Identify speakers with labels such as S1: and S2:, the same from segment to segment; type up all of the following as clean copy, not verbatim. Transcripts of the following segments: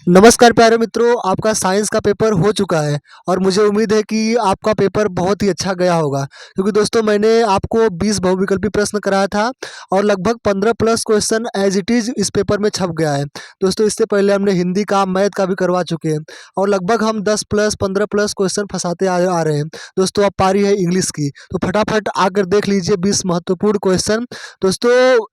S1: नमस्कार प्यारे मित्रों, आपका साइंस का पेपर हो चुका है और मुझे उम्मीद है कि आपका पेपर बहुत ही अच्छा गया होगा। क्योंकि दोस्तों मैंने आपको 20 बहुविकल्पी प्रश्न कराया था और लगभग 15 plus question as it is इस पेपर में छप गया है। दोस्तों इससे पहले हमने हिंदी का, मैथ का भी करवा चुके हैं और लगभग हम 10 प्लस 15 प्लस क्वेश्चन फंसाते आ रहे हैं। दोस्तों अब पारी है इंग्लिश की, तो फटाफट आकर देख लीजिए 20 महत्वपूर्ण क्वेश्चन। दोस्तों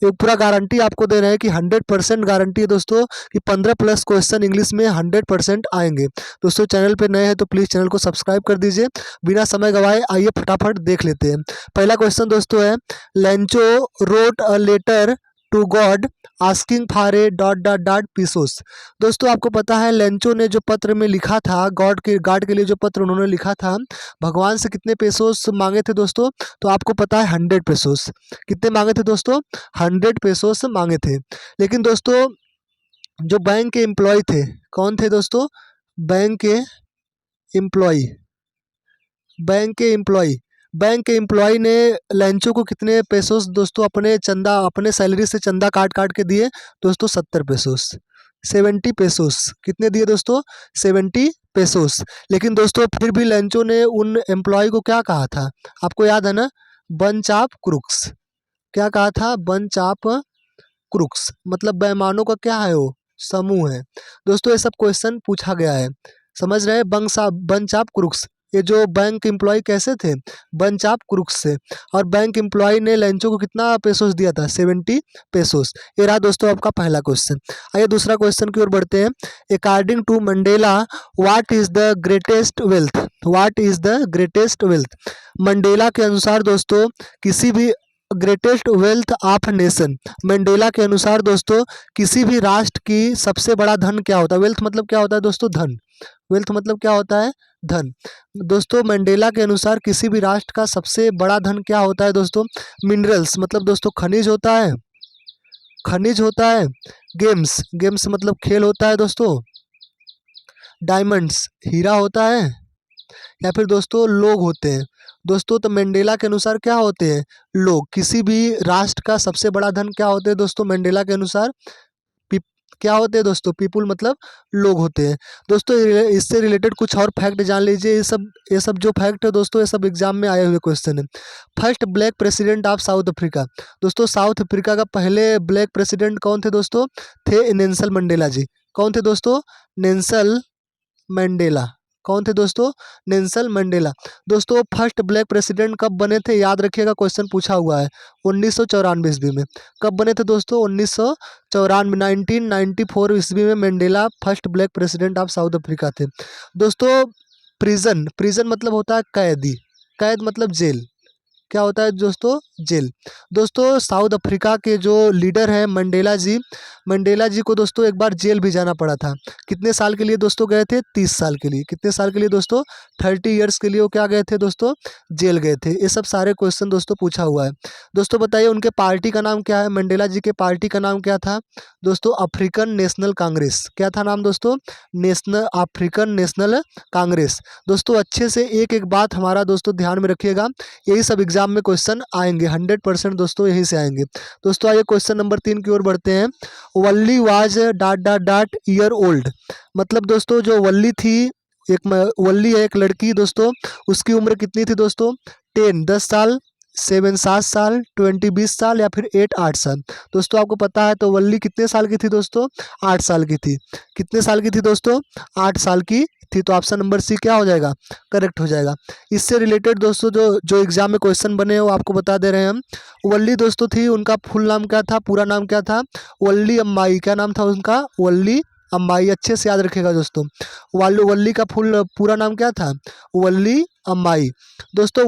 S1: ये पूरा गारंटी आपको दे रहे हैं कि 100% गारंटी है दोस्तों कि 15 प्लस क्वेश्चन इंग्लिश में 100% आएंगे। दोस्तों चैनल पे नए हैं तो प्लीज़ चैनल को सब्सक्राइब कर दीजिए। बिना समय गवाए आइए फटाफट देख लेते हैं। पहला क्वेश्चन दोस्तों है, Lencho wrote a letter to God asking for a dot dot dot pesos. दोस्तों आपको पता है लेंचो ने जो पत्र में लिखा था, गॉड के लिए जो पत्र उन्होंने लिखा था, भगवान से कितने पेसोस मांगे थे दोस्तों? तो आपको पता है 100 पेसोस। कितने मांगे थे दोस्तों? 100 पेसोस मांगे थे। लेकिन दोस्तों जो बैंक के एम्प्लॉय थे, कौन थे दोस्तों? बैंक के एम्प्लॉय बैंक के एम्प्लॉय बैंक के एम्प्लॉय ने लेंचो को कितने पेसोस दोस्तों अपने सैलरी से चंदा काट काट के दिए? दोस्तों 70 पेसोस, 70 पेसोस। कितने दिए दोस्तों? 70 पेसोस। लेकिन दोस्तों फिर भी लेंचो ने उन एम्प्लॉय को क्या कहा था? आपको याद है ना? Bunch of crooks. क्या कहा था? बंच ऑफ क्रुक्स मतलब बेईमानों का क्या है वो? समूह है। दोस्तों ये सब क्वेश्चन पूछा गया है, समझ रहे हैं? बंच ऑफ क्रुक्स, ये जो बैंक एम्प्लॉय कैसे थे? बंच ऑफ क्रुक्स से। और बैंक एम्प्लॉय ने लेंचो को कितना पेसोस दिया था? 70 पेसोस। ये रहा दोस्तों आपका पहला क्वेश्चन। आइए दूसरा क्वेश्चन की ओर बढ़ते हैं। According to Mandela what is the greatest wealth? What is the greatest wealth? Mandela के अनुसार दोस्तों किसी भी greatest wealth of nation, Mandela के अनुसार दोस्तों किसी भी राष्ट्र की सबसे बड़ा धन क्या होता है? वेल्थ मतलब क्या होता है दोस्तों? धन। वेल्थ मतलब क्या होता है? धन। दोस्तों मंडेला के अनुसार किसी भी राष्ट्र का सबसे बड़ा धन क्या होता है दोस्तों? मिनरल्स मतलब दोस्तों खनिज होता है, खनिज होता है। गेम्स, गेम्स मतलब खेल होता है दोस्तों। डायमंड्स, हीरा होता है। या फिर दोस्तों लोग होते हैं। दोस्तों तो मंडेला के अनुसार क्या होते हैं? लोग। किसी भी राष्ट्र का सबसे बड़ा धन क्या होते हैं दोस्तों मंडेला के अनुसार? पीप क्या होते हैं दोस्तों? पीपुल मतलब लोग होते हैं। दोस्तों इससे रिलेटेड कुछ और फैक्ट जान लीजिए। ये सब जो फैक्ट है दोस्तों, ये सब एग्जाम में आए हुए क्वेश्चन है। First black president of south Africa. दोस्तों साउथ अफ्रीका का पहले ब्लैक प्रेसिडेंट कौन थे दोस्तों? थे नेल्सन मंडेला जी। कौन थे दोस्तों? Nelson Mandela. कौन थे दोस्तों? Nelson Mandela. दोस्तों फर्स्ट ब्लैक प्रेसिडेंट कब बने थे? याद रखिएगा, क्वेश्चन पूछा हुआ है 1994 ईस्वी में। कब बने थे दोस्तों? 1994, 1994 ईस्वी में Mandela first black president of south Africa थे। दोस्तों प्रिजन, प्रिजन मतलब होता है कैदी, कैद मतलब जेल। क्या होता है दोस्तों? जेल। दोस्तों साउथ अफ्रीका के जो लीडर हैं मंडेला जी, मंडेला जी को दोस्तों एक बार जेल भी जाना पड़ा था। कितने साल के लिए दोस्तों गए थे? 30 साल के लिए। कितने साल के लिए दोस्तों? 30 ईयर्स के लिए वो क्या गए थे दोस्तों? जेल गए थे। ये सब सारे क्वेश्चन दोस्तों पूछा हुआ है। दोस्तों बताइए उनके पार्टी का नाम क्या है? मंडेला जी के पार्टी का नाम क्या था दोस्तों? African national Congress. क्या था नाम दोस्तों? African national Congress. दोस्तों अच्छे से एक एक बात हमारा दोस्तों ध्यान में रखिएगा, यही सब एग्जाम में क्वेश्चन आएंगे 100% दोस्तों, यहीं से आएंगे। दोस्तों आइए क्वेश्चन नंबर 3 की ओर बढ़ते हैं। वल्ली was dot dot dot year old. मतलब दोस्तों जो वल्ली थी, वल्ली है एक लड़की दोस्तों, उसकी उम्र कितनी थी दोस्तों? 10 साल, 7 20 20 साल, या फिर 8 साल। दोस्तों आपको पता है तो वल्ली कितने साल की थी दोस्तों? 8 साल की थी। कितने साल की थी दोस्तों? 8 साल की थी। तो ऑप्शन नंबर सी क्या हो जाएगा? करेक्ट हो जाएगा। इससे रिलेटेड दोस्तों जो जो एग्जाम में क्वेश्चन बने हैं वो आपको बता दे रहे हैं हम। वल्ली दोस्तों थी, उनका फुल नाम क्या था? पूरा नाम क्या था? वल्ली अम्माई। क्या नाम था उनका? वल्ली अम्माई। अच्छे से याद रखिएगा दोस्तों। वल्ली का फुल पूरा नाम क्या था? वल्ली अम्माई। दोस्तों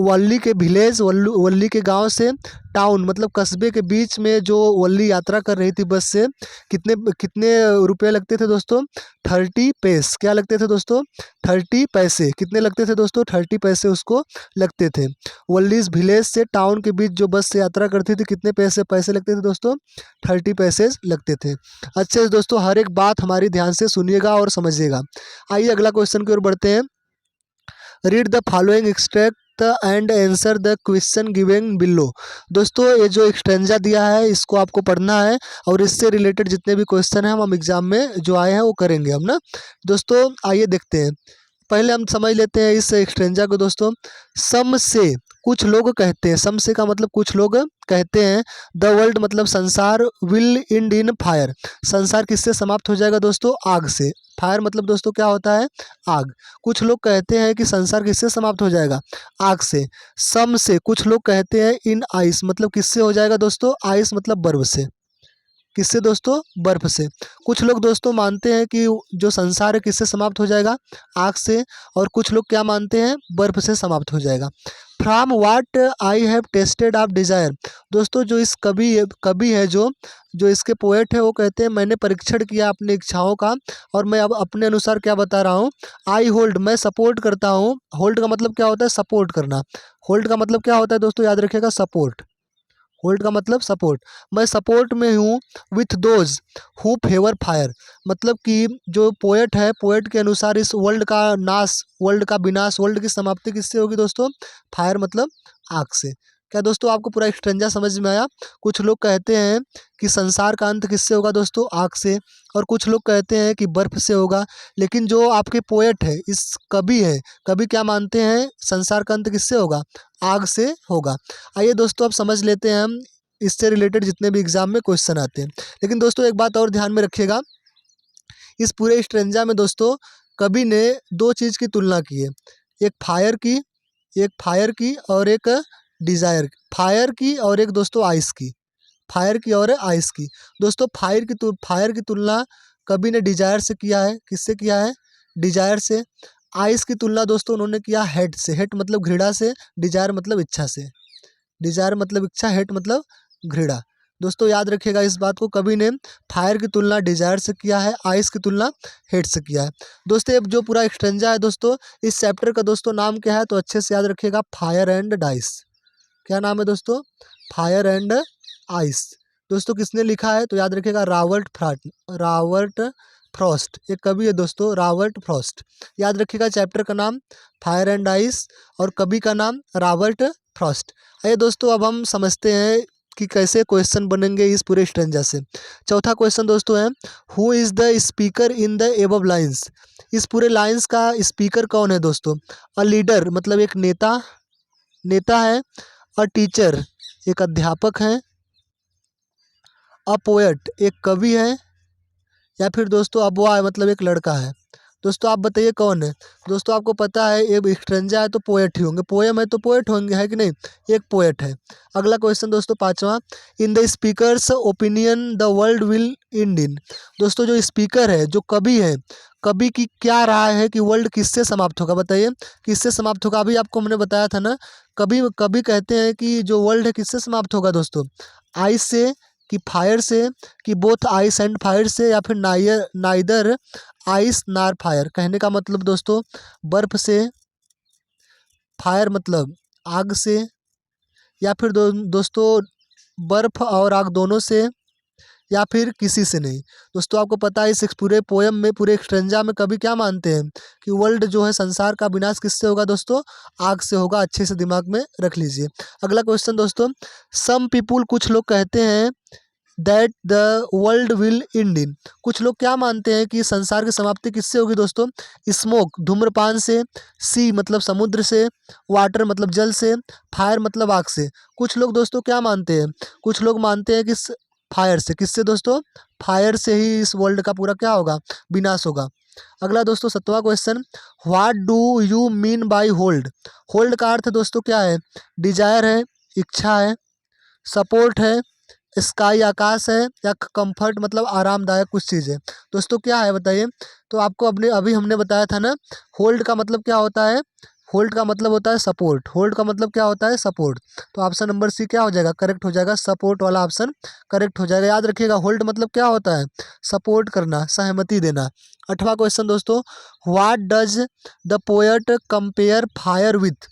S1: वल्ली के विलेज, वल्ली के गांव से टाउन मतलब कस्बे के बीच में जो वल्ली यात्रा कर रही थी बस से, कितने कितने रुपए लगते थे दोस्तों? 30 पैसे। क्या लगते थे दोस्तों? 30 पैसे। कितने लगते थे दोस्तों? 30 पैसे उसको लगते थे। वल्लीज विलेज से टाउन के बीच जो बस से यात्रा करती थी, कितने पैसे पैसे लगते थे दोस्तों? 30 पैसे लगते थे। अच्छे से दोस्तों हर एक बात हमारी ध्यान से सुनिएगा और समझिएगा। आइए अगला क्वेश्चन की ओर बढ़ते हैं। Read the following extract with and answer the question given below. दोस्तों ये जो एक्सटेंजा दिया है इसको आपको पढ़ना है और इससे रिलेटेड जितने भी क्वेश्चन हैं हम एग्जाम में जो आए हैं वो करेंगे हम ना। दोस्तों आइए देखते हैं, पहले हम समझ लेते हैं इस एक्सटेंजा को। दोस्तों सम से कुछ लोग कहते हैं, सम से का मतलब कुछ लोग कहते हैं, द वर्ल्ड मतलब संसार, विल एंड इन फायर, संसार किससे समाप्त हो जाएगा दोस्तों, आग से। फायर मतलब दोस्तों क्या होता है, आग। कुछ लोग कहते हैं कि संसार किससे समाप्त हो जाएगा, आग से। सम से कुछ लोग कहते हैं इन आइस मतलब किससे हो जाएगा दोस्तों, आइस मतलब बर्फ से। किससे दोस्तों, बर्फ से। कुछ लोग दोस्तों मानते हैं कि जो संसार है किससे समाप्त हो जाएगा, आग से। और कुछ लोग क्या मानते हैं, बर्फ से समाप्त हो जाएगा। From what I have tasted of desire. दोस्तों जो इस कवि है जो जो इसके पोएट है वो कहते हैं मैंने परीक्षण किया अपनी इच्छाओं का और मैं अब अपने अनुसार क्या बता रहा हूँ, आई होल्ड मैं सपोर्ट करता हूँ। होल्ड का मतलब क्या होता है, सपोर्ट करना। होल्ड का मतलब क्या होता है दोस्तों, याद रखिएगा, सपोर्ट। होल्ड का मतलब सपोर्ट। मैं सपोर्ट में हूँ with those who favour fire, मतलब कि जो पोएट है, पोएट के अनुसार इस वर्ल्ड का नाश, वर्ल्ड का विनाश, वर्ल्ड की समाप्ति किससे होगी दोस्तों, फायर मतलब आग से। क्या दोस्तों आपको पूरा एक्सटेंजा समझ में आया। कुछ लोग कहते हैं कि संसार का अंत किससे होगा दोस्तों, आग से। और कुछ लोग कहते हैं कि बर्फ से होगा। लेकिन जो आपके पोएट है, इस कवि है, कवि क्या मानते हैं, संसार का अंत किससे होगा, आग से होगा। आइए दोस्तों अब समझ लेते हैं हम इससे रिलेटेड जितने भी एग्जाम में क्वेश्चन आते हैं। लेकिन दोस्तों एक बात और ध्यान में रखिएगा, इस पूरे स्ट्रेंजा में दोस्तों कवि ने दो चीज़ की तुलना की है, एक फायर की, एक फायर की और एक डिजायर, फायर की और एक दोस्तों आइस की, फायर की और आइस की। दोस्तों फायर की तुलना कवि ने डिजायर से किया है, किससे किया है, डिजायर से। आइस की तुलना दोस्तों उन्होंने किया हेट से, हेट मतलब घृणा से, डिजायर मतलब इच्छा से। डिजायर मतलब इच्छा, हेट मतलब घृणा। दोस्तों याद रखिएगा इस बात को, कवि ने फायर की तुलना डिजायर से किया है, आइस की तुलना हेट से किया है। दोस्तों ये जो पूरा एक्सटेंजा है दोस्तों, इस चैप्टर का दोस्तों नाम क्या है, तो अच्छे से याद रखिएगा, फायर एंड डाइस। क्या नाम है दोस्तों, फायर एंड आइस। दोस्तों किसने लिखा है, तो याद रखिएगा रॉबर्ट फ्रॉस्ट, एक कवि है दोस्तों रॉबर्ट फ्रॉस्ट। याद रखिएगा चैप्टर का नाम फायर एंड आइस और कवि का नाम रॉबर्ट फ्रॉस्ट। आइए दोस्तों अब हम समझते हैं कि कैसे क्वेश्चन बनेंगे इस पूरे स्ट्रेंजा से। चौथा क्वेश्चन दोस्तों है, who is the speaker in the above lines. इस पूरे लाइन्स का स्पीकर कौन है दोस्तों, अ लीडर मतलब एक नेता, नेता है। अ टीचर एक अध्यापक है। अ पोएट एक कवि है। या फिर दोस्तों अ बॉय मतलब एक लड़का है। दोस्तों आप बताइए कौन है। दोस्तों आपको पता है ये स्ट्रेंजा है तो पोएट ही होंगे, पोएम है तो पोएट होंगे, है कि नहीं, एक पोएट है। अगला क्वेश्चन दोस्तों पांचवा, in the speakers opinion the world will and in. दोस्तों जो स्पीकर है, जो कवि है, कवि की क्या राय है कि वर्ल्ड किससे समाप्त होगा, बताइए किससे समाप्त होगा। अभी आपको हमने बताया था ना, कवि कवि कहते हैं कि जो वर्ल्ड है किससे समाप्त होगा दोस्तों, आइस से, कि फायर से, कि बोथ आइस एंड फायर से, या फिर नाइदर आइस नार फायर। कहने का मतलब दोस्तों बर्फ से, फायर मतलब आग से, या फिर दोस्तों बर्फ और आग दोनों से, या फिर किसी से नहीं। दोस्तों आपको पता है इस पूरे पोयम में, पूरे एक्सटेंजा में कवि क्या मानते हैं कि वर्ल्ड जो है, संसार का विनाश किससे होगा दोस्तों, आग से होगा। अच्छे से दिमाग में रख लीजिए। अगला क्वेश्चन दोस्तों, सम पीपुल कुछ लोग कहते हैं that the world will and in. कुछ लोग क्या मानते हैं कि संसार की समाप्ति किससे होगी दोस्तों, स्मोक धूम्रपान से, सी मतलब समुद्र से, वाटर मतलब जल से, फायर मतलब आग से। कुछ लोग दोस्तों क्या मानते हैं, कुछ लोग मानते हैं कि फायर से, किससे दोस्तों, फायर से ही इस वर्ल्ड का पूरा क्या होगा, विनाश होगा। अगला दोस्तों सातवां question, what do you mean by hold. Hold का अर्थ दोस्तों क्या है, डिजायर है, इच्छा है, सपोर्ट है, स्काई आकाश है, या कंफर्ट मतलब आरामदायक कुछ चीज़ है। दोस्तों क्या है बताइए। तो आपको अपने अभी हमने बताया था ना, होल्ड का मतलब क्या होता है, होल्ड का मतलब होता है सपोर्ट। होल्ड का मतलब क्या होता है, सपोर्ट। तो ऑप्शन नंबर सी क्या हो जाएगा, करेक्ट हो जाएगा, सपोर्ट वाला ऑप्शन करेक्ट हो जाएगा। याद रखिएगा होल्ड मतलब क्या होता है, सपोर्ट करना, सहमति देना। आठवां क्वेश्चन दोस्तों, what does the poet compare fire with.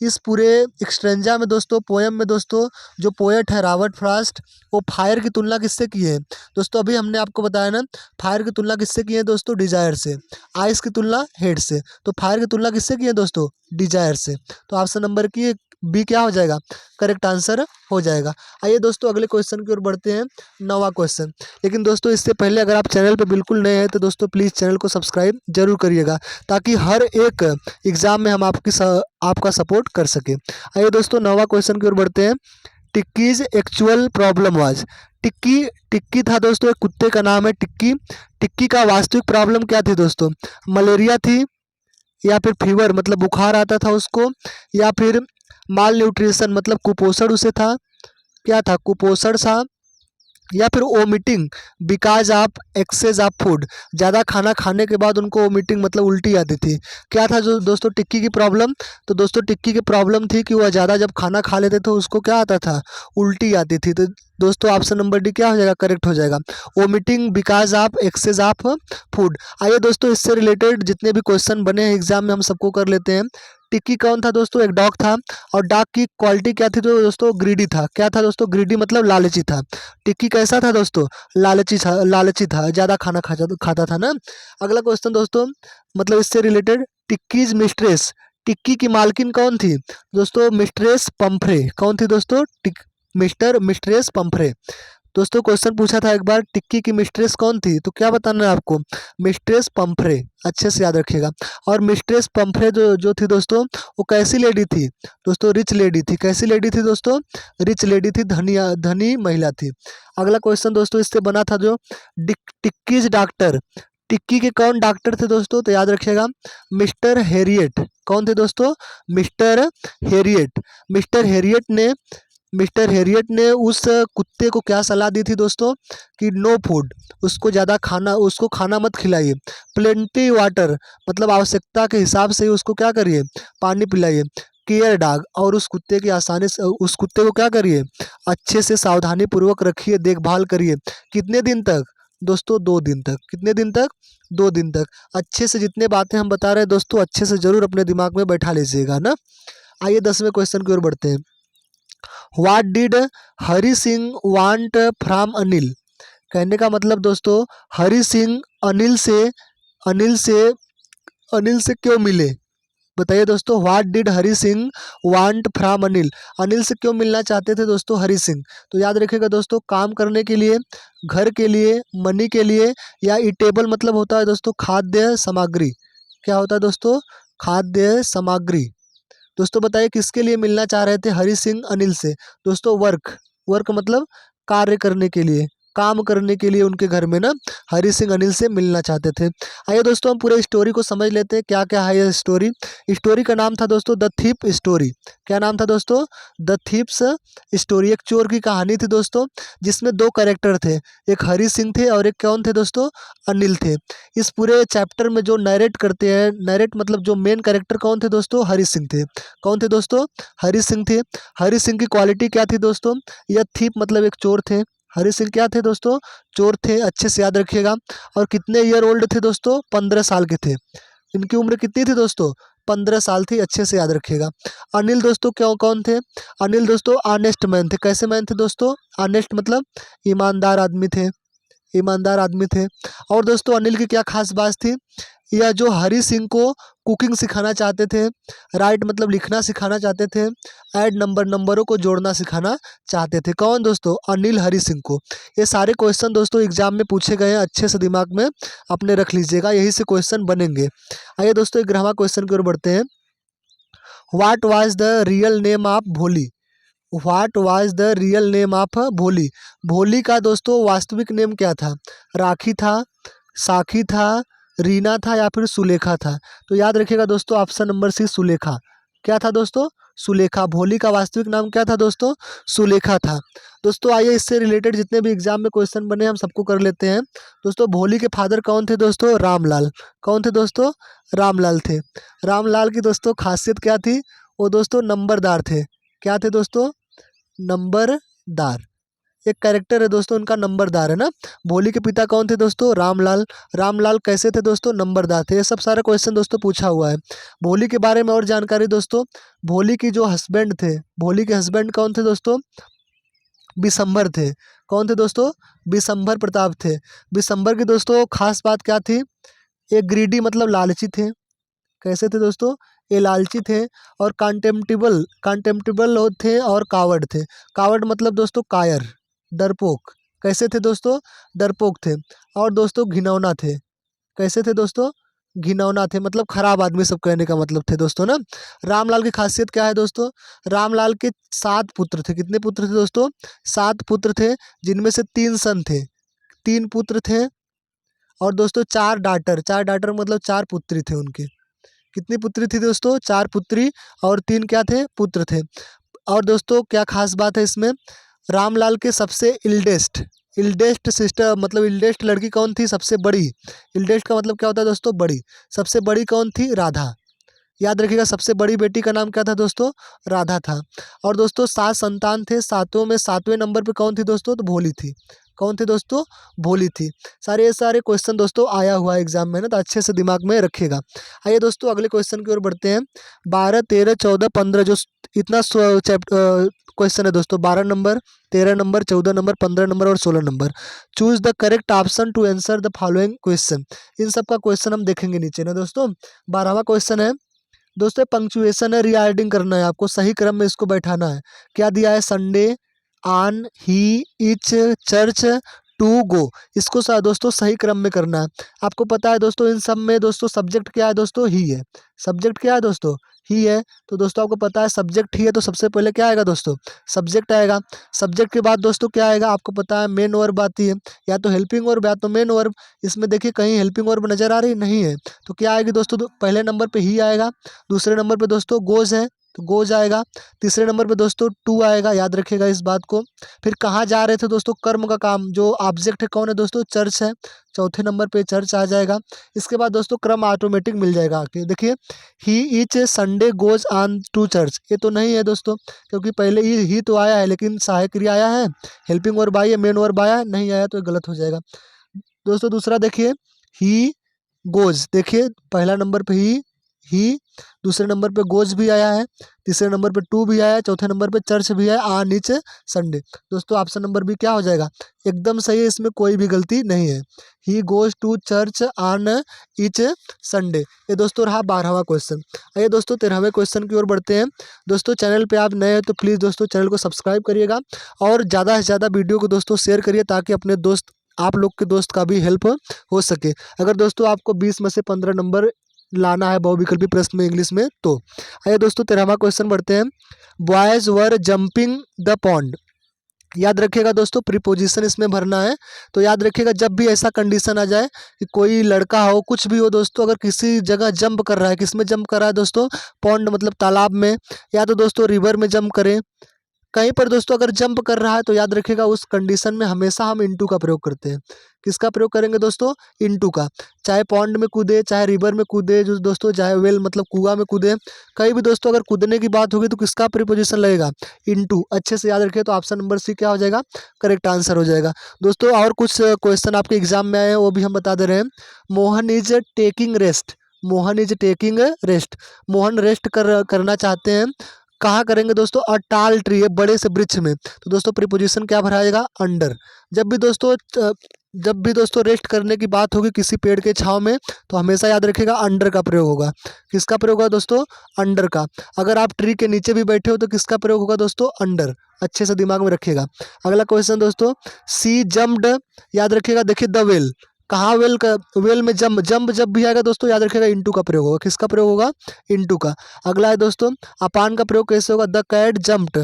S1: इस पूरे एक्सट्रेंजा में दोस्तों, पोयम में दोस्तों, जो पोएट है रॉबर्ट फ्रॉस्ट, वो फायर की तुलना किससे की है दोस्तों? अभी हमने आपको बताया ना, फायर की तुलना किससे की है दोस्तों? डिजायर से। आइस की तुलना हेड से, तो फायर की तुलना किससे की है दोस्तों? डिजायर से। तो ऑप्शन नंबर की बी क्या हो जाएगा? करेक्ट आंसर हो जाएगा। आइए दोस्तों अगले क्वेश्चन की ओर बढ़ते हैं, 9वां क्वेश्चन। लेकिन दोस्तों इससे पहले अगर आप चैनल पर बिल्कुल नए हैं तो दोस्तों प्लीज़ चैनल को सब्सक्राइब जरूर करिएगा, ताकि हर एक एग्जाम में हम आपका सपोर्ट कर सके। आइए दोस्तों 9वां क्वेश्चन की ओर बढ़ते हैं। Tikkis actual problem was. टिक्की टिक्की था दोस्तों, एक कुत्ते का नाम है टिक्की। टिक्की का वास्तविक प्रॉब्लम क्या थी दोस्तों? मलेरिया थी, या फिर फीवर मतलब बुखार आता था उसको, या फिर माल न्यूट्रिशन मतलब कुपोषण उसे था, क्या था? कुपोषण था, या फिर vomiting because of excess of food, ज़्यादा खाना खाने के बाद उनको वोमिटिंग मतलब उल्टी आती थी। क्या था जो दोस्तों टिक्की की प्रॉब्लम? तो दोस्तों टिक्की की प्रॉब्लम थी कि वह ज़्यादा जब खाना खा लेते थे उसको क्या आता था? उल्टी आती थी। तो दोस्तों ऑप्शन नंबर डी क्या हो जाएगा? करेक्ट हो जाएगा, vomiting because of excess of food. आइए दोस्तों इससे रिलेटेड जितने भी क्वेश्चन बने हैं एग्जाम में हम सबको कर लेते हैं। टिक्की कौन था दोस्तों? एक डॉग था, और डॉग की क्वालिटी क्या थी तो दोस्तों? ग्रीडी था। क्या था दोस्तों? ग्रीडी मतलब लालची था। टिक्की कैसा था दोस्तों? लालची था, ज़्यादा खाना खाता था ना। अगला क्वेश्चन दोस्तों, मतलब इससे रिलेटेड, टिक्कीज मिस्ट्रेस, टिक्की की मालकिन कौन थी दोस्तों? Mistress Pomfrey. कौन थी दोस्तों? Mistress Pomfrey. दोस्तों क्वेश्चन पूछा था एक बार, टिक्की की मिस्ट्रेस कौन थी? तो क्या बताना है आपको? मिस्ट्रेस पंफ्रे, अच्छे से याद रखिएगा। और मिस्ट्रेस पंफ्रे जो जो थी दोस्तों, वो कैसी लेडी थी दोस्तों? रिच लेडी थी। कैसी लेडी थी दोस्तों? रिच लेडी थी, धनी महिला थी। अगला क्वेश्चन दोस्तों इससे बना था जो, टिक्कीज डॉक्टर, टिक्की के कौन डॉक्टर थे दोस्तों? तो याद रखिएगा, मिस्टर हेरियट। कौन थे दोस्तों? Mister Harriet. मिस्टर हेरियट ने उस कुत्ते को क्या सलाह दी थी दोस्तों? कि नो फूड, उसको खाना मत खिलाइए। प्लेंटी वाटर मतलब आवश्यकता के हिसाब से ही उसको क्या करिए? पानी पिलाइए। केयर डॉग, और उस कुत्ते को क्या करिए? अच्छे से सावधानी पूर्वक रखिए, देखभाल करिए। कितने दिन तक दोस्तों? 2 दिन तक। कितने दिन तक? 2 दिन तक। अच्छे से जितने बातें हम बता रहे हैं दोस्तों, अच्छे से जरूर अपने दिमाग में बैठा लीजिएगा ना। आइए 10वें क्वेश्चन की ओर बढ़ते हैं। What did Hari Singh want from Anil. कहने का मतलब दोस्तों, हरि सिंह अनिल से अनिल से क्यों मिले? बताइए दोस्तों, what did Hari Singh want from Anil. Anil से क्यों मिलना चाहते थे दोस्तों हरि सिंह? तो याद रखिएगा दोस्तों, काम करने के लिए, घर के लिए, मनी के लिए, या ईटेबल मतलब होता है दोस्तों खाद्य सामग्री। क्या होता है दोस्तों? खाद्य सामग्री। दोस्तों बताइए किसके लिए मिलना चाह रहे थे हरि सिंह अनिल से? दोस्तों वर्क मतलब कार्य करने के लिए, काम करने के लिए उनके घर में ना हरि सिंह अनिल से मिलना चाहते थे। आइए दोस्तों हम पूरे स्टोरी को समझ लेते हैं, क्या क्या है ये स्टोरी। स्टोरी का नाम था दोस्तों द थीप स्टोरी। क्या नाम था दोस्तों? The thieves story. एक चोर की कहानी थी दोस्तों, जिसमें 2 कैरेक्टर थे, एक हरि सिंह थे और एक कौन थे दोस्तों? अनिल थे। इस पूरे चैप्टर में जो नरेट करते हैं, नरेट मतलब जो मेन कैरेक्टर कौन थे दोस्तों? हरि सिंह थे। कौन थे दोस्तों? हरि सिंह थे। हरि सिंह की क्वालिटी क्या थी दोस्तों? यह थीप मतलब एक चोर थे। हरि सिंह क्या थे दोस्तों? चोर थे, अच्छे से याद रखिएगा। और कितने ईयर ओल्ड थे दोस्तों? 15 साल के थे। इनकी उम्र कितनी थी दोस्तों? 15 साल थी, अच्छे से याद रखिएगा। अनिल दोस्तों क्यों कौन थे? अनिल दोस्तों ऑनेस्ट मैन थे। कैसे मैन थे दोस्तों? ऑनेस्ट मतलब ईमानदार आदमी थे, ईमानदार आदमी थे। और दोस्तों अनिल की क्या खास बात थी? यह जो हरि सिंह को कुकिंग सिखाना चाहते थे, राइट मतलब लिखना सिखाना चाहते थे, ऐड नंबरों को जोड़ना सिखाना चाहते थे। कौन दोस्तों? अनिल हरि सिंह को। ये सारे क्वेश्चन दोस्तों एग्जाम में पूछे गए हैं, अच्छे से दिमाग में अपने रख लीजिएगा, यही से क्वेश्चन बनेंगे। आइए दोस्तों 11वां क्वेश्चन की ओर बढ़ते हैं। What was the real name of Bholi. What was the real name of Bholi. Bholi का दोस्तों वास्तविक नेम क्या था? राखी था, साखी था, रीना था, या फिर सुलेखा था? तो याद रखिएगा दोस्तों ऑप्शन नंबर सी सुलेखा। क्या था दोस्तों? सुलेखा। भोली का वास्तविक नाम क्या था दोस्तों? सुलेखा था। दोस्तों आइए इससे रिलेटेड जितने भी एग्जाम में क्वेश्चन बने हम सबको कर लेते हैं। दोस्तों भोली के फादर कौन थे दोस्तों? रामलाल। कौन थे दोस्तों? रामलाल थे। रामलाल की दोस्तों खासियत क्या थी? वो दोस्तों नंबरदार थे। क्या थे दोस्तों? नंबरदार। एक कैरेक्टर है दोस्तों, उनका नंबरदार है ना। भोली के पिता कौन थे दोस्तों? रामलाल। रामलाल कैसे थे दोस्तों? नंबरदार थे। ये सब सारा क्वेश्चन दोस्तों पूछा हुआ है। भोली के बारे में और जानकारी दोस्तों, भोली की जो हस्बैंड थे, भोली के हस्बैंड कौन थे दोस्तों? बिशंबर थे। कौन थे दोस्तों? बिशंबर प्रताप थे। बिशंबर की दोस्तों खास बात क्या थी? ये ग्रीडी मतलब लालची थे। कैसे थे दोस्तों? ये लालची थे और कंटेम्प्टिबल कंटेम्प्टिबल थे और कावर्ड थे। कावर्ड मतलब दोस्तों कायर, डरपोक। कैसे थे दोस्तों? डरपोक थे। और दोस्तों घिनौना थे। कैसे थे दोस्तों? घिनौना थे, मतलब खराब आदमी सब कहने का मतलब थे दोस्तों ना। रामलाल की खासियत क्या है दोस्तों? रामलाल के 7 पुत्र थे। कितने पुत्र थे दोस्तों? 7 पुत्र थे, जिनमें से 3 सन थे। 3 पुत्र थे और दोस्तों 4 डाटर। 4 डाटर मतलब 4 पुत्री थे उनके। कितनी पुत्री थी दोस्तों? 4 पुत्री और 3 क्या थे? पुत्र थे। और दोस्तों क्या खास बात है इसमें? रामलाल के सबसे इल्डेस्ट इल्डेस्ट सिस्टर मतलब इल्डेस्ट लड़की कौन थी? सबसे बड़ी। इल्डेस्ट का मतलब क्या होता है दोस्तों? बड़ी। सबसे बड़ी कौन थी? राधा। याद रखिएगा, सबसे बड़ी बेटी का नाम क्या था दोस्तों? राधा था। और दोस्तों 7 संतान थे। सातों में 7वें नंबर पे कौन थी दोस्तों? तो भोली थी। कौन थी दोस्तों? भोली थी। ये सारे क्वेश्चन दोस्तों आया हुआ है एग्जाम में ना, तो अच्छे से दिमाग में रखिएगा। आइए दोस्तों अगले क्वेश्चन की ओर बढ़ते हैं। 12, 13, 14, 15 जो इतना क्वेश्चन है दोस्तों, 12 नंबर, 13 नंबर, 14 नंबर, 15 नंबर और 16 number. Choose the correct option to answer the following question. इन सब का क्वेश्चन हम देखेंगे नीचे ना दोस्तों। 12वां क्वेश्चन है दोस्तों, पंक्चुएशन है, रीआर्डिंग करना है आपको, सही क्रम में इसको बैठाना है। क्या दिया है? Sunday, on, he, each, church, to, go. इसको दोस्तों सही क्रम में करना है। आपको पता है दोस्तों इन सब में दोस्तों सब्जेक्ट क्या है दोस्तों? ही है। सब्जेक्ट क्या है दोस्तों? ही है। तो दोस्तों आपको पता है सब्जेक्ट ही है, तो सबसे पहले क्या आएगा दोस्तों? सब्जेक्ट आएगा। सब्जेक्ट के बाद दोस्तों क्या आएगा? आपको पता है मेन वर्ब आती है, या तो हेल्पिंग वर्ब या तो मेन वर्ब। इसमें देखिए कहीं हेल्पिंग वर्ब नजर आ रही नहीं है, तो क्या आएगी दोस्तों? तो पहले नंबर पे ही आएगा। दूसरे नंबर पे दोस्तों गोज है, तो गोज आएगा। तीसरे नंबर पे दोस्तों टू आएगा, याद रखिएगा इस बात को। फिर कहाँ जा रहे थे दोस्तों? कर्म का काम, जो ऑब्जेक्ट है कौन है दोस्तों? चर्च है। चौथे नंबर पे चर्च आ जाएगा। इसके बाद दोस्तों क्रम ऑटोमेटिक मिल जाएगा आके। देखिए he each Sunday goes on to church, ये तो नहीं है दोस्तों, क्योंकि पहले ही तो आया है, लेकिन सहायक क्रिया आया है, हेल्पिंग वर्ब आई है, मेन वर्ब आया है, नहीं आया तो ये गलत हो जाएगा दोस्तों। दूसरा देखिए ही गोज, देखिए पहला नंबर पे ही, दूसरे नंबर पे गोज भी आया है, तीसरे नंबर पे टू भी आया है, चौथे नंबर पे चर्च भी है, आ नीचे संडे। दोस्तों ऑप्शन नंबर बी क्या हो जाएगा? एकदम सही है, इसमें कोई भी गलती नहीं है। He goes to church on each Sunday. ये दोस्तों रहा 12वां क्वेश्चन। आइए दोस्तों 13वें क्वेश्चन की ओर बढ़ते हैं। दोस्तों चैनल पे आप नए हैं तो प्लीज़ दोस्तों चैनल को सब्सक्राइब करिएगा और ज़्यादा से ज़्यादा वीडियो को दोस्तों शेयर करिए, ताकि अपने दोस्त, आप लोग के दोस्त का भी हेल्प हो सके। अगर दोस्तों आपको 20 में से 15 नंबर लाना है बहुविकल्पी प्रश्न में इंग्लिश में तो। आइए दोस्तों 13वां क्वेश्चन बढ़ते हैं। Boys were jumping the pond. याद रखिएगा दोस्तों प्रीपोजिशन इसमें भरना है। तो याद रखिएगा जब भी ऐसा कंडीशन आ जाए कि कोई लड़का हो, कुछ भी हो दोस्तों, अगर किसी जगह जंप कर रहा है, किस में जंप कर रहा है दोस्तों? पॉन्ड मतलब तालाब में, या तो दोस्तों रिवर में जंप करे, कहीं पर दोस्तों अगर जंप कर रहा है तो याद रखिएगा उस कंडीशन में हमेशा हम इनटू का प्रयोग करते हैं। किसका प्रयोग करेंगे दोस्तों? इनटू का। चाहे पॉन्ड में कूदे, चाहे रिवर में कूदे, जो दोस्तों चाहे वेल मतलब कुआं में कूदे, कहीं भी दोस्तों अगर कूदने की बात होगी तो किसका प्रीपोजिशन लगेगा? इनटू। अच्छे से याद रखिए। तो ऑप्शन नंबर सी क्या हो जाएगा? करेक्ट आंसर हो जाएगा दोस्तों। और कुछ क्वेश्चन आपके एग्जाम में आए हैं वो भी हम बता दे रहे हैं। Mohan is taking rest. Mohan is taking rest. Mohan rest करना चाहते हैं। कहाँ करेंगे दोस्तों? अ टाल ट्री, बड़े से वृक्ष में। तो दोस्तों प्रीपोजिशन क्या भरा जाएगा? अंडर। जब भी दोस्तों रेस्ट करने की बात होगी किसी पेड़ के छांव में, तो हमेशा याद रखिएगा अंडर का प्रयोग होगा। किसका प्रयोग होगा दोस्तों? अंडर का। अगर आप ट्री के नीचे भी बैठे हो तो किसका प्रयोग होगा दोस्तों? अंडर। अच्छे से दिमाग में रखिएगा। अगला क्वेश्चन दोस्तों, सी जम्प्ड। याद रखिएगा, देखिए द वेल, कहाँ वेल में जंप जब भी आएगा दोस्तों याद रखिएगा इनटू का प्रयोग होगा। किसका प्रयोग होगा? इनटू का। अगला है दोस्तों, अपान का प्रयोग कैसे होगा? The cat jumped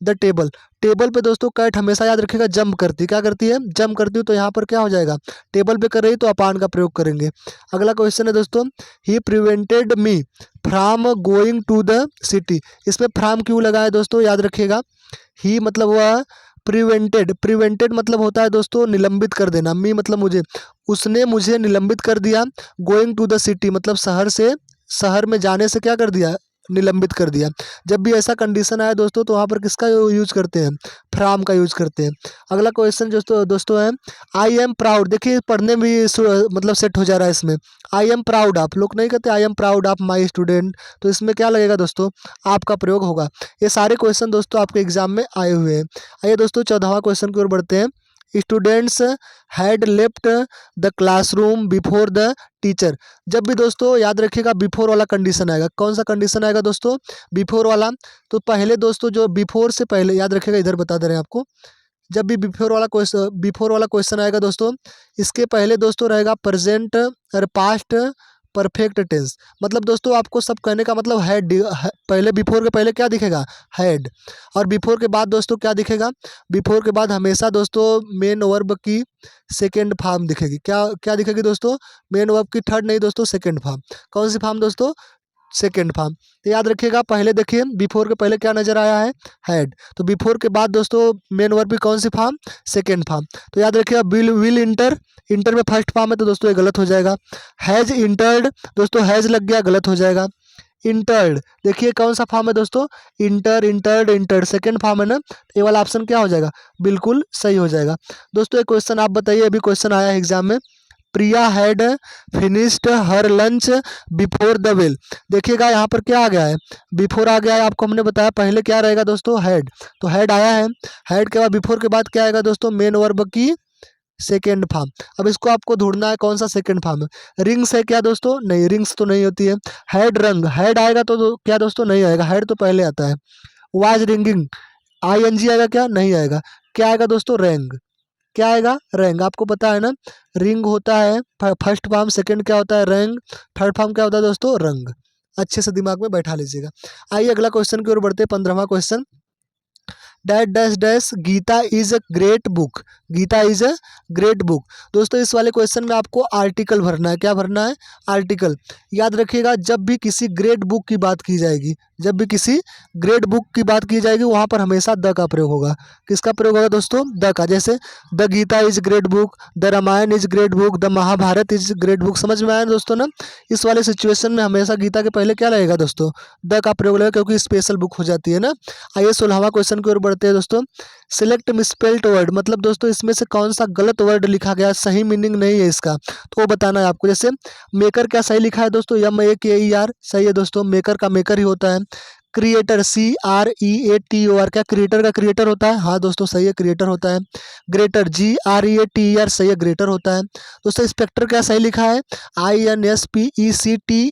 S1: the table. Table पे दोस्तों कैट हमेशा याद रखिएगा जंप करती, क्या करती है? जंप करती है। तो यहाँ पर क्या हो जाएगा? टेबल पे कर रही तो अपान का प्रयोग करेंगे। अगला क्वेश्चन है दोस्तों, he prevented me from going to the city. इसमें फ्रॉम क्यों लगा है दोस्तों? याद रखिएगा ही मतलब वह, प्रिवेंटेड मतलब होता है दोस्तों निलंबित कर देना, मी मतलब मुझे, उसने मुझे निलंबित कर दिया। गोइंग टू द सिटी मतलब शहर में जाने से क्या कर दिया? निलंबित कर दिया। जब भी ऐसा कंडीशन आया दोस्तों तो वहाँ पर किसका यूज करते हैं, फ्रॉम का यूज करते हैं। अगला क्वेश्चन दोस्तों है आई एम प्राउड। देखिए पढ़ने में भी मतलब सेट हो जा रहा है इसमें। आई एम प्राउड ऑफ, लोग नहीं कहते I am proud of my student, तो इसमें क्या लगेगा दोस्तों, आपका प्रयोग होगा। ये सारे क्वेश्चन दोस्तों आपके एग्जाम में आए हुए हैं। आइए दोस्तों 14वां क्वेश्चन की ओर बढ़ते हैं। Students had left the classroom before the teacher. जब भी दोस्तों याद रखिएगा बिफोर वाला कंडीशन आएगा। कौन सा कंडीशन आएगा दोस्तों, बिफोर वाला। तो पहले दोस्तों जो बिफोर से पहले याद रखिएगा, इधर बता दे रहे हैं आपको। जब भी बिफोर वाला क्वेश्चन आएगा दोस्तों, इसके पहले दोस्तों रहेगा प्रेजेंट और पास्ट परफेक्ट टेंस। मतलब दोस्तों आपको सब कहने का मतलब हैड, पहले बिफोर के पहले क्या दिखेगा, हैड। और बिफोर के बाद दोस्तों क्या दिखेगा, बिफोर के बाद हमेशा दोस्तों मेन वर्ब की सेकेंड फॉर्म दिखेगी। क्या क्या दिखेगी दोस्तों, मेन वर्ब की थर्ड नहीं दोस्तों, सेकेंड फॉर्म। कौन सी फॉर्म दोस्तों, सेकेंड फॉर्म। तो याद रखिएगा पहले देखिए बिफोर के पहले क्या नजर आया है, हैड। तो बिफोर के बाद दोस्तों मेन वर्ब की कौन सी फॉर्म, सेकेंड फॉर्म। तो याद रखिएगा विल इंटर, इंटर में फर्स्ट फॉर्म है तो दोस्तों ये गलत हो जाएगा। हैज इंटर्ड, दोस्तों हैज लग गया, गलत हो जाएगा। इंटर्ड देखिए कौन सा फॉर्म है दोस्तों, inter entered entered second form है ना, तो ये वाला ऑप्शन क्या हो जाएगा, बिल्कुल सही हो जाएगा। दोस्तों एक क्वेश्चन आप बताइए, अभी क्वेश्चन आया है एग्जाम में, Priya had finished her lunch before the bell. देखिएगा यहाँ पर क्या आ गया है, बिफोर आ गया है। आपको हमने बताया पहले क्या रहेगा दोस्तों, हैड। तो हैड आया है, हैड के बाद बिफोर के बाद क्या आएगा दोस्तों, मेन वर्ब की सेकेंड फॉर्म। अब इसको आपको ढूंढना है कौन सा सेकेंड फॉर्म है। रिंग्स है क्या दोस्तों, नहीं, रिंग्स तो नहीं होती है। हैड रंग, हैड आएगा तो क्या दोस्तों, नहीं आएगा, हैड तो पहले आता है। Was ringing, I N G आएगा क्या, नहीं आएगा। क्या आएगा दोस्तों, रैंग। क्या आएगा, रैंग। आपको पता है ना, रिंग होता है फर्स्ट फॉर्म, सेकंड क्या होता है, रैंग, थर्ड फॉर्म क्या होता है दोस्तों, रंग। अच्छे से दिमाग में बैठा लीजिएगा। आइए अगला क्वेश्चन की ओर बढ़ते हैं, 15वां question. Dash dash dash Gita is a great book, Gita is a great book. दोस्तों इस वाले क्वेश्चन में आपको आर्टिकल भरना है। क्या भरना है, आर्टिकल। याद रखिएगा जब भी किसी ग्रेट बुक की बात की जाएगी, जब भी किसी ग्रेट बुक की बात की जाएगी वहाँ पर हमेशा द का प्रयोग होगा। किसका प्रयोग होगा दोस्तों, द का। जैसे the Gita is great book, the Ramayana is great book, the Mahabharata is great book. समझ में आया ना दोस्तों ना। इस वाले सिचुएशन में हमेशा गीता के पहले क्या लगेगा दोस्तों, द का प्रयोग लगेगा, क्योंकि स्पेशल बुक हो जाती है ना। आइए 16वां क्वेश्चन की ओर बढ़ते हैं दोस्तों। सिलेक्ट मिसपेल्ट वर्ड, मतलब दोस्तों इसमें से कौन सा गलत वर्ड लिखा गया, सही मीनिंग नहीं है इसका, तो वो बताना है आपको। जैसे मेकर क्या सही लिखा है दोस्तों, MEKER सही है दोस्तों, मेकर का मेकर ही होता है। क्रिएटर CREATOR, क्या क्रिएटर का क्रिएटर होता है, हाँ दोस्तों सही है, क्रिएटर होता है। ग्रेटर GREATER सही है, ग्रेटर होता है दोस्तों। इंस्पेक्टर क्या सही लिखा है, INSPECTEOR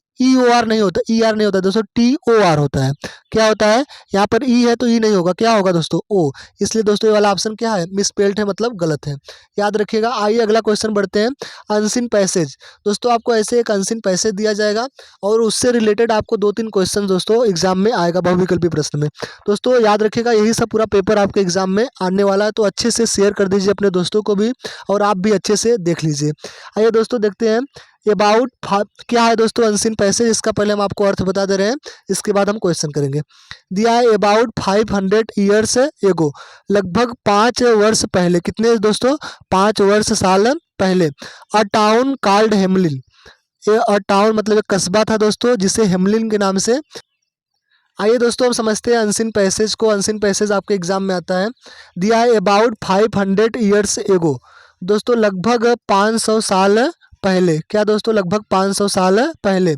S1: नहीं होता, ER नहीं होता दोस्तों, TOR होता है। क्या होता है, यहाँ पर ई है तो ई नहीं होगा, क्या होगा दोस्तों, ओ। इसलिए दोस्तों ये वाला ऑप्शन क्या है, मिसपेल्ट है, मतलब गलत है, याद रखिएगा। आइए अगला क्वेश्चन बढ़ते हैं। अनसीन पैसेज, दोस्तों आपको ऐसे एक अनसीन पैसेज दिया जाएगा और उससे रिलेटेड आपको 2-3 क्वेश्चन दोस्तों एग्जाम में आएगा, बहुविकल्पी प्रश्न में। दोस्तों याद रखिएगा यही सब पूरा पेपर आपके एग्जाम में आने वाला है, तो अच्छे से शेयर कर दीजिए अपने दोस्तों को भी, और आप भी अच्छे से देख लीजिए। आइए दोस्तों देखते हैं अबाउट क्या है दोस्तों अनसीन पैसेज। इसका पहले हम आपको अर्थ बता दे रहे हैं, इसके बाद हम क्वेश्चन करेंगे। दिया है अबाउट 500 ईयर्स एगो, लगभग 5 वर्ष पहले। कितने दोस्तों, 5 वर्ष साल पहले। अ टाउन कॉल्ड हेमलिन, अ टाउन मतलब एक कस्बा था दोस्तों जिसे हेमलिन के नाम से। आइए दोस्तों हम समझते हैं अनसीन पैसेज को। अनसीन पैसेज आपके एग्जाम में आता है। दिया है अबाउट 500 ईयर्स एगो, दोस्तों लगभग 500 साल पहले। क्या दोस्तों, लगभग 500 साल पहले।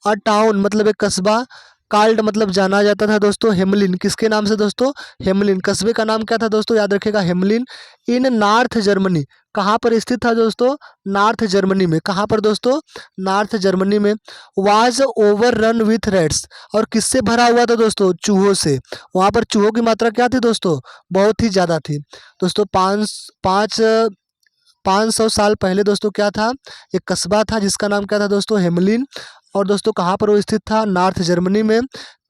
S1: अ टाउन मतलब एक कस्बा, कॉल्ड मतलब जाना जाता था दोस्तों, हेमलिन किसके नाम से दोस्तों, हेमलिन। कस्बे का नाम क्या था दोस्तों, याद रखिएगा हेमलिन। इन नॉर्थ जर्मनी, कहाँ पर स्थित था दोस्तों, नॉर्थ जर्मनी में। कहाँ पर दोस्तों, नॉर्थ जर्मनी में। Was overrun with rats, और किससे भरा हुआ था दोस्तों, चूहों से। वहाँ पर चूहों की मात्रा क्या थी दोस्तों, बहुत ही ज़्यादा थी दोस्तों। 500 साल पहले दोस्तों क्या था, एक कस्बा था जिसका नाम क्या था दोस्तों, हेमलिन। और दोस्तों कहाँ पर वो स्थित था, नॉर्थ जर्मनी में।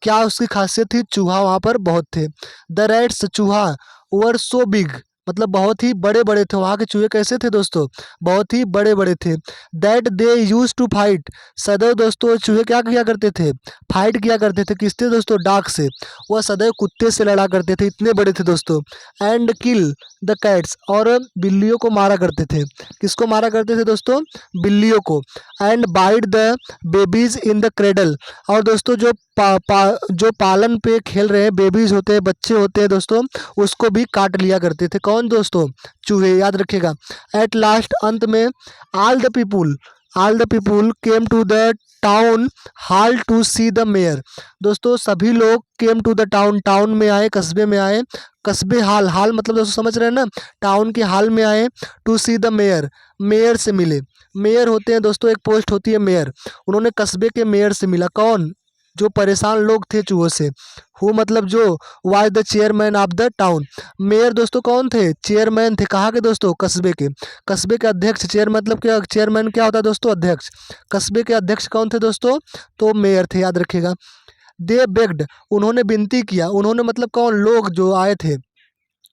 S1: क्या उसकी खासियत थी, चूहा वहाँ पर बहुत थे। द रैट्स, चूहा, वर सो बिग, मतलब बहुत ही बड़े बड़े थे। वहाँ के चूहे कैसे थे दोस्तों, बहुत ही बड़े बड़े थे। That they used to fight, सदैव दोस्तों चूहे क्या किया करते थे, फाइट किया करते थे। किससे दोस्तों, डाक से। वह सदैव कुत्ते से लड़ा करते थे, इतने बड़े थे दोस्तों। एंड किल द कैट्स, और बिल्लियों को मारा करते थे। किसको मारा करते थे दोस्तों, बिल्लियों को। And bite the babies in the cradle, और दोस्तों जो जो पालन पे खेल रहे हैं बेबीज होते हैं, बच्चे होते हैं दोस्तों, उसको भी काट लिया करते थे। कौन दोस्तों? चूहे, याद रखिएगा। एट लास्ट, अंत में, all the people came to the town hall to see the mayor. दोस्तों सभी लोग केम टू द टाउन में आए, कस्बे में आए। कस्बे हाल मतलब दोस्तों समझ रहे हैं ना, टाउन के हाल में आए। To see the mayor, mayor से मिले। मेयर होते हैं दोस्तों, एक पोस्ट होती है मेयर। उन्होंने कस्बे के मेयर से मिला। कौन? जो परेशान लोग थे चूहों से। हु मतलब जो, was the chairman of the town. Mayor दोस्तों कौन थे? चेयरमैन थे। कहाँ के दोस्तों? कस्बे के। कस्बे के अध्यक्ष। चेयर मतलब क्या? चेयरमैन क्या होता है दोस्तों? अध्यक्ष। कस्बे के अध्यक्ष कौन थे दोस्तों? तो मेयर थे, याद रखिएगा। दे बेग्ड, उन्होंने विनती किया। उन्होंने मतलब कौन? लोग जो आए थे,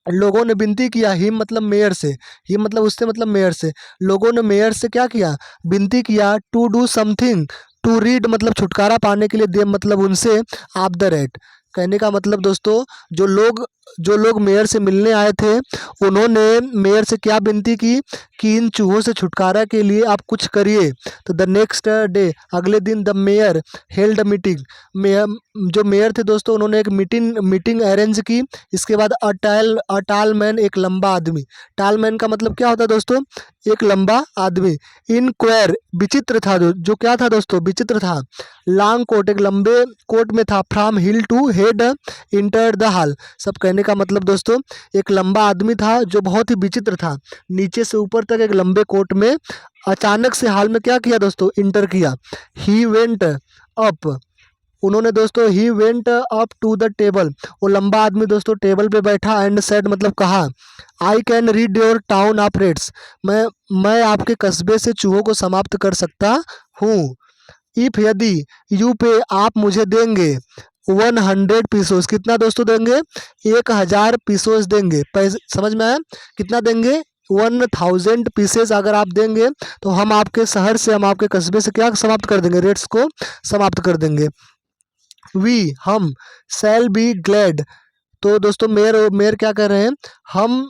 S1: लोगों ने विनती किया। हिम मतलब मेयर से, हिम मतलब उससे, मतलब मेयर से। लोगों ने मेयर से क्या किया? विनती किया। To do something, to rid मतलब छुटकारा पाने के लिए, दे मतलब उनसे, आप द रेट। कहने का मतलब दोस्तों, जो लोग मेयर से मिलने आए थे, उन्होंने मेयर से क्या विनती की कि इन चूहों से छुटकारा के लिए आप कुछ करिए। तो द नेक्स्ट डे, अगले दिन, the mayor held meeting. Mayor, जो मेयर थे दोस्तों, उन्होंने एक मीटिंग अरेंज की। इसके बाद अ टाल मैन, एक लंबा आदमी। टाल मैन का मतलब क्या होता है दोस्तों? एक लंबा आदमी। इनक्वायर, विचित्र था। जो क्या था दोस्तों? विचित्र था। लॉन्ग कोट, एक लंबे कोट में था। From heel to head enter the hall. सब कहने का मतलब दोस्तों, एक लंबा आदमी था जो बहुत ही विचित्र था। नीचे से ऊपर तक एक लंबे कोट में अचानक से हाल में क्या किया दोस्तों? इंटर किया। ही वेंट अप, उन्होंने दोस्तों, he went up to the table, वो लंबा आदमी दोस्तों टेबल पे बैठा। एंड सेड मतलब कहा, I can read your town of rates, मैं आपके कस्बे से चूहों को समाप्त कर सकता हूँ। इफ, यदि, यू पे, आप मुझे देंगे 100 पीसोस, कितना दोस्तों देंगे? 1000 पीसोस देंगे। पैसे समझ में आया? कितना देंगे? 1000 पीसेस अगर आप देंगे तो हम आपके शहर से, हम आपके कस्बे से क्या समाप्त कर देंगे? रेट्स को समाप्त कर देंगे। वी, हम, शैल बी ग्लैड, तो दोस्तों मेयर क्या कर रहे हैं? हम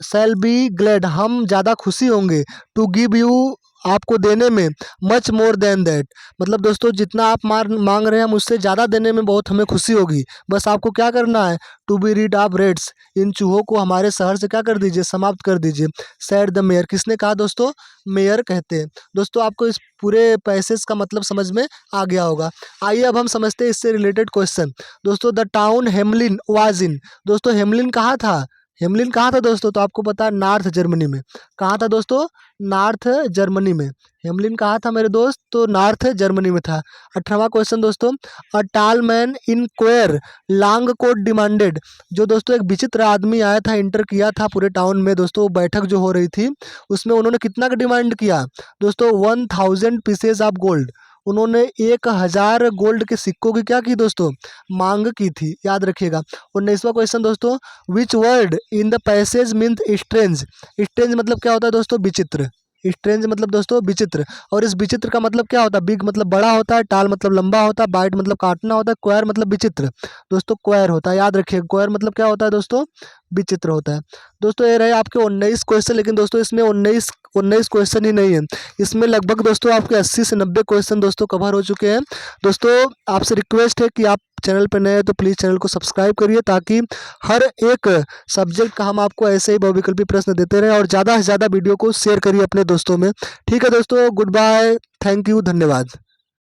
S1: शैल बी ग्लैड, हम ज़्यादा खुशी होंगे। टू गिव यू, आपको देने में। मच मोर देन दैट, मतलब दोस्तों जितना आप मांग रहे हैं, हम उससे ज़्यादा देने में बहुत हमें खुशी होगी। बस आपको क्या करना है? To be rid of rats, इन चूहों को हमारे शहर से क्या कर दीजिए? समाप्त कर दीजिए। सैड द मेयर, किसने कहा दोस्तों? मेयर कहते हैं। दोस्तों आपको इस पूरे पैसेज का मतलब समझ में आ गया होगा। आइए अब हम समझते हैं इससे रिलेटेड क्वेश्चन। दोस्तों the town Hamelin was in, दोस्तों हेमलिन कहाँ था? हेमलिन कहाँ था दोस्तों? तो आपको पता है, नॉर्थ जर्मनी में। कहाँ था दोस्तों? नॉर्थ जर्मनी में। हेमलिन कहाँ था मेरे दोस्त? तो नॉर्थ जर्मनी में था। 18वां क्वेश्चन दोस्तों, a tall man in queer long coat demanded, जो दोस्तों एक विचित्र आदमी आया था, इंटर किया था पूरे टाउन में दोस्तों, बैठक जो हो रही थी उसमें उन्होंने कितना का डिमांड किया दोस्तों? 1000 पीसेज ऑफ गोल्ड, उन्होंने 1000 गोल्ड के सिक्कों की क्या की दोस्तों? मांग की थी, याद रखिएगा। 19वां क्वेश्चन दोस्तों, which word in the passage means strange, strange मतलब क्या होता है दोस्तों? विचित्र। स्ट्रेंज मतलब दोस्तों विचित्र। और इस विचित्र का मतलब क्या होता है? बिग मतलब बड़ा होता है, टाल मतलब लंबा होता है, बाइट मतलब काटना होता है, क्वायर मतलब विचित्र। दोस्तों क्वायर होता है, याद रखिए। क्वायर मतलब क्या होता है दोस्तों? विचित्र होता है। दोस्तों ये रहे आपके 19 क्वेश्चन, लेकिन दोस्तों इसमें 19 क्वेश्चन ही नहीं है, इसमें लगभग दोस्तों आपके 80 से 90 क्वेश्चन दोस्तों कवर हो चुके हैं। दोस्तों आपसे रिक्वेस्ट है कि आप चैनल पर नए हैं तो प्लीज़ चैनल को सब्सक्राइब करिए, ताकि हर एक सब्जेक्ट का हम आपको ऐसे ही बहुविकल्पी प्रश्न देते रहें। और ज़्यादा से ज़्यादा वीडियो को शेयर करिए अपने दोस्तों में। ठीक है दोस्तों, गुड बाय, थैंक यू, धन्यवाद।